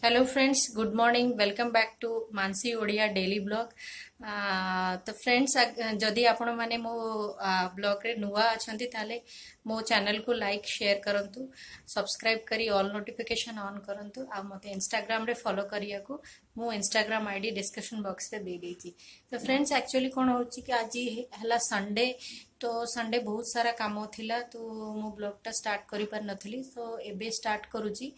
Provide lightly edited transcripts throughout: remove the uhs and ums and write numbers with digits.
Hello friends, good morning. Welcome back to Mansi Odia daily blog. तो friends, जदि आपण माने मो ब्लॉग रे नुआ अछंती ताले मो चैनल को लाइक शेयर करंतु, सब्सक्राइब करी ऑल नोटिफिकेशन ऑन करंतु। आ मते इंस्टाग्राम रे फॉलो करिया को मो इंस्टाग्राम आईडी डिस्क्रिप्शन बॉक्स रे दे देची। तो फ्रेंड्स, एक्चुअली कोन होची कि आज हला संडे, तो संडे बहुत सारा काम थिला, तो मो ब्लॉग टा स्टार्ट करि पार नथली। तो एबे स्टार्ट करूची।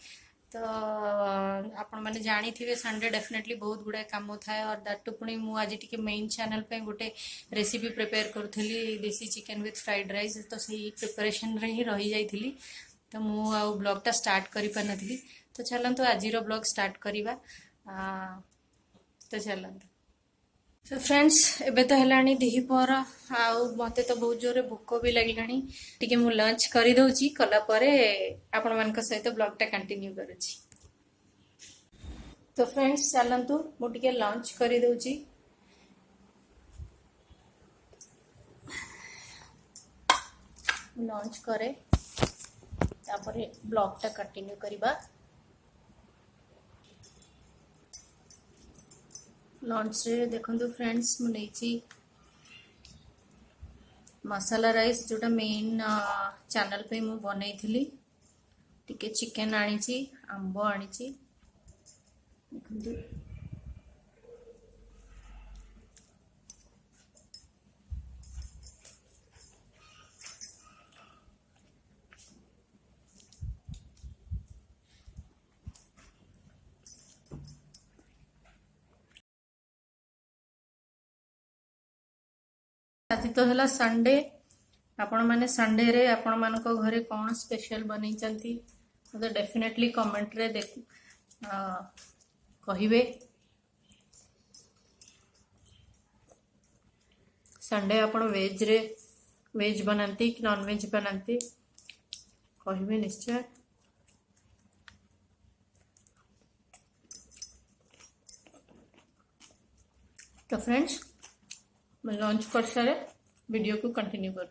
तो आपण मैंने जानी थे संडे डेफिनेटली बहुत गुड़ाए कम थाए, और दैट पुणी मुझे मेन चैनल पे गोटे रेसिपी प्रिपेयर करूली, देसी चिकेन विथ फ्राइड राइस। तो सही प्रिपरेशन रे ही रही जाइली, तो मु ब्लॉग टा स्टार्ट करि पार नथली। तो चलतु आज ब्लॉग स्टार्ट करवा। तो चलतु। तो फ्रेंड्स, एबे तो हेलानी दिहिपर, आउ मते तो बहुत जोरे भोक भी लगिलानी। टिके मु लंच करि दउची, कला परे आपण मानक सहित ब्लॉग टा कंटिन्यू करूची। तो फ्रेंड्स, चलतु मु टिके लंच करि दउची। लंच करे तापरे ब्लॉग टा कंटिन्यू करिबा। लंच रे देखंतु फ्रेंड्स, मु नेची मसाला राइस, जोटा मेन चैनल पे मु बनै थिली। टिके चिकेन आनीची, आंबो आनीची, देखंतु। आज तो हला संडे, आपण माने संडे रे आपण मानको घरे कौन स्पेशल बनै चंती, तो डेफिनेटली कमेंट रे कहिबे। संडे आपण वेज बनाती कि नॉन वेज बनाती, कहिबे निश्चय। तो फ्रेंड्स, मैं लंच कर सारे वीडियो को कंटिन्यू कर।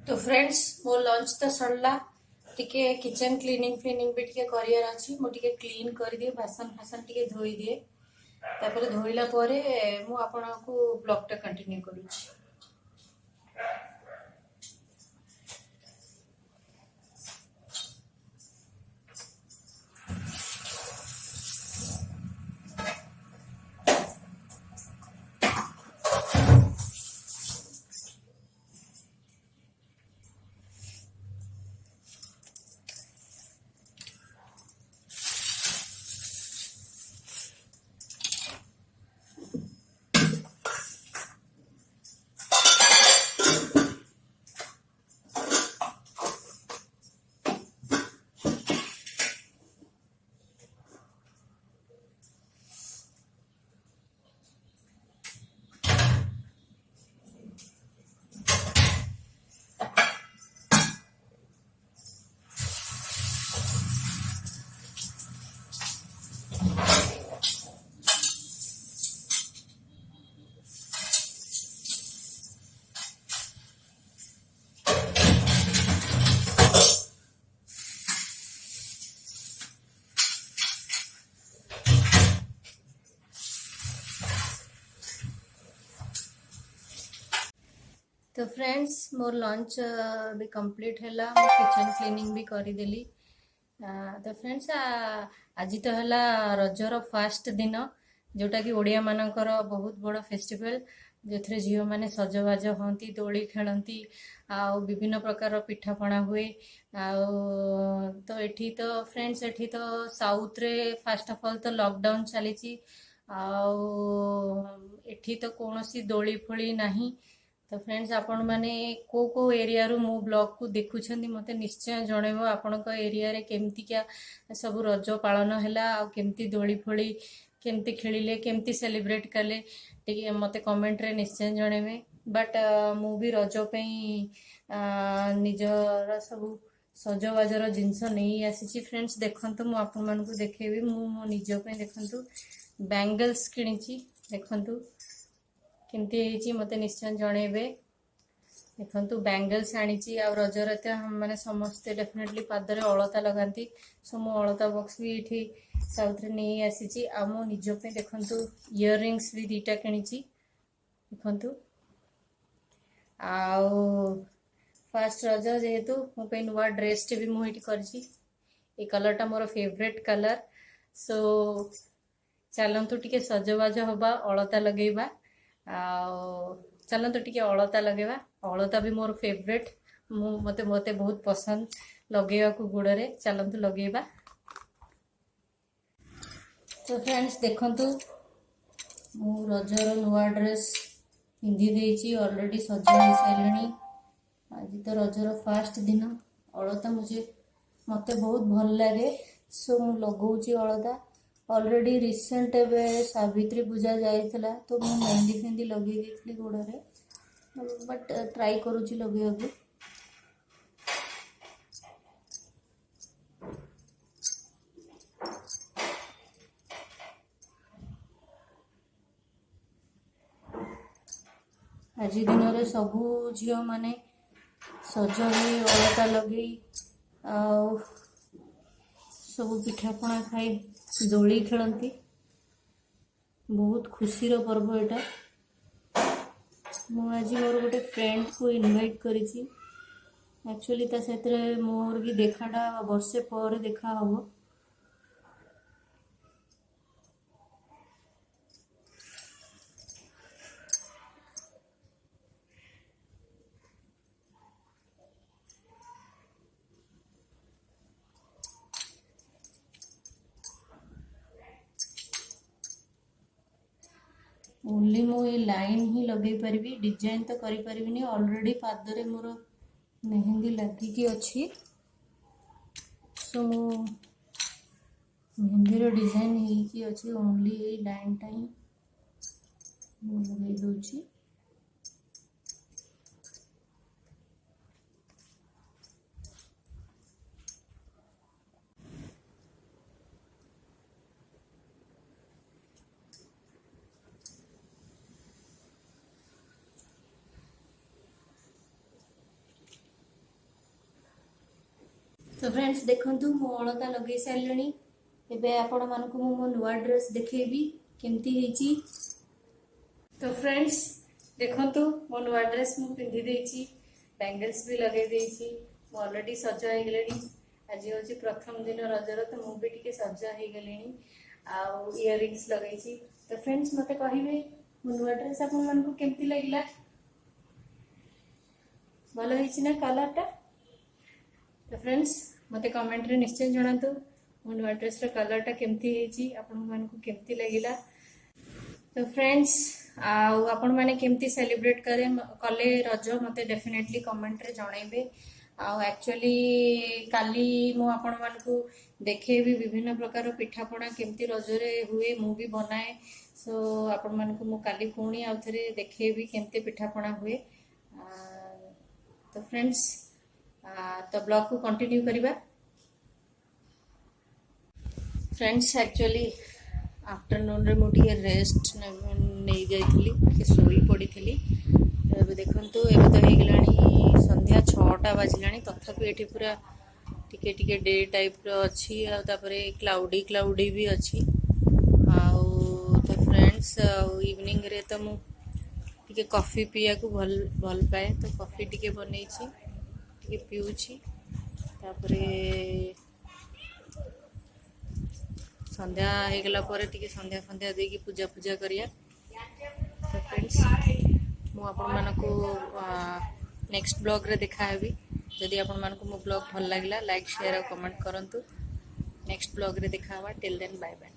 तो फ्रेंड्स, मो लंच तो सरला। टिके किचन क्लीनिंग भी टिके करियर अछि। मो टिके क्लीन कर दिए, बासन फासन टिके धोई दिए। तापर धोइला परे मु आपन को ब्लॉग टा कंटिन्यू करूछि। तो फ्रेंड्स, मोर लंच भी कंप्लीट हैला, किचन क्लीनिंग भी करी देली। तो फ्रेंड्स, आज तो हैला रजर फर्स्ट दिन, जोटा कि ओडिया मानकर बहुत बड़ फेस्टिवल, जो झील मैंने सजबाज हंती, दोली खेलती, आउ विभिन्न प्रकार पिठापଣା हुए। तो एठी तो फ्रेंड्स, एठी तो साउथ रे फर्स्ट ऑफ ऑल तो लॉकडाउन चली, एठी तो कौन सी दोली फोली नहीं। तो फ्रेंड्स, आपण माने को एरिया रू मो ब्लॉग को देखुछंदी, मते निश्चय जणेबो आपणक एरिया रे केमती क्या सब रज पालन हैला, आ केमती दोली फोली केमती खेलिले, केमती सेलिब्रेट कले, टिके मते कमेंट रे निश्चय जणेबे। बट मु भी रज पे निजर सब सजबाजर जिनस नहीं आसी। फ्रेंड्स, देखंतु मु आपन मानकु देखेबी, मु मो निज पे देखंतु बैंगल्स किनिची, देखंतु केमती हेची मते निश्चय जणेबे। देखंतु बैंगल्स आनीची आ रजर ते हम माने समस्ते डेफिनेटली पादरे अलता लगांती सो मो अलता बॉक्स भी एठी साउथ रे नहीं आसीची आ मो निजो पे देखंतु इयररिंग्स भी दीटा किनीची देखंतु आउ फर्स्ट रज जेहेतु मो पे नुआ ड्रेस टे भी मो एठी करची ए कलर टा मोर फेवरेट कलर सो चलतु टिके सजबाज हवा अलता लगेबा चलतु टिके अलता लगेबा अलता भी मोर फेवरेट मते मते बहुत पसंद लगेबा को गुड़े चलतु लगेबा। तो फ्रेंड्स देखंतु मु रजर नुआ ड्रेस पिंधि देइची ऑलरेडी सजा हो साइलणी आज तो रजर फर्स्ट दिन अलता मुझे मते बहुत भल लगे सो मु लगौची अलता ऑलरेडी रिसेंट एबे सावित्री पूजा जाइथिला तो मु मेहंदी फेंदी लगे देथली गोड़े बट ट्राई करूची लगे आज दिन रे सबू झियो माने सज होई अलता लगे सब पिठापଣା खाई दोली खेलती बहुत खुशी रो पर्व एटा मु आज मोर गोटे फ्रेंड को इनवाइट करी एक्चुअली ता सेतरे मोर की देखाटा वर्षे पर देखा हबो ओनली मो ये लाइन ही लगे पारिबी डिजाइन तो करि परिबिनी ऑलरेडी पादरे मोर मेहंदी लगी की अच्छी सो मो मेहंदी रो डिजाइन ही की अच्छी ओनली ये लाइन टाइम लगे दोची तो फ्रेंड्स देखंतु मो अलता लगे सारलेनी एबे आपण मानको मो नुआ ड्रेस देखेबी केमती हेची। तो फ्रेंड्स देखंतु मो नुआ ड्रेस मु पिंधि देची बैंगल्स भी लगे देची मो ऑलरेडी सजा हे गेलेनी आज होची प्रथम दिन रजर तो मु भी टिके सजा हे गेलेनी आ इयररिंग्स लगेची। तो फ्रेंड्स मते कहिबे मो नुआ ड्रेस आपण मानको केमती लागिला भलो हेची ना कलर टा। तो फ्रेंड्स मते कमेंट रे निश्चय जणातु मो नुआ ड्रेस रो कलर टा केमती हेची आपण मानको केमती लागिला। तो फ्रेंड्स आपण माने केमती सेलिब्रेट कले रज मते डेफिनेटली कमेंट रे जणाइबे एक्चुअली काली मु आपण मानको देखेबी विभिन्न प्रकार पिठापଣା केमती रजरे हुए मु भी बनाए सो आपण मानको मु काली पुणी आउथरे देखेबी केमती पिठापଣା हुए। तो फ्रेंड्स तो ब्लॉग को कंटिन्यू करिबा। फ्रेंड्स एक्चुअली आफ्टरनून रे मुझे रेस्ट नहीं जाइली कि सोई पड़ी थी तो देखंतु एबे तो हो गलानी संध्या 6टा बाजिलानी तथापि एठी पूरा टिके टिके डे टाइप रो अछि आ तापरे क्लाउडी भी अछि आउ तो फ्रेंड्स इवनिंग रे तो मु टिके कॉफी पिया को भल पाए तो कॉफी टिके बनै छी टिके पिउछि तापरे संध्या हो गला पर टिके संध्या संध्या देकी पूजा पूजा करिया। तो फ्रेंड्स मु आपण मानको नेक्स्ट ब्लॉग रे देखाबी जदि आपण मानको मो ब्लॉग भल लागला लाइक शेयर और कमेंट करंतु नेक्स्ट ब्लॉग रे देखावा टिल देन बाय बाय।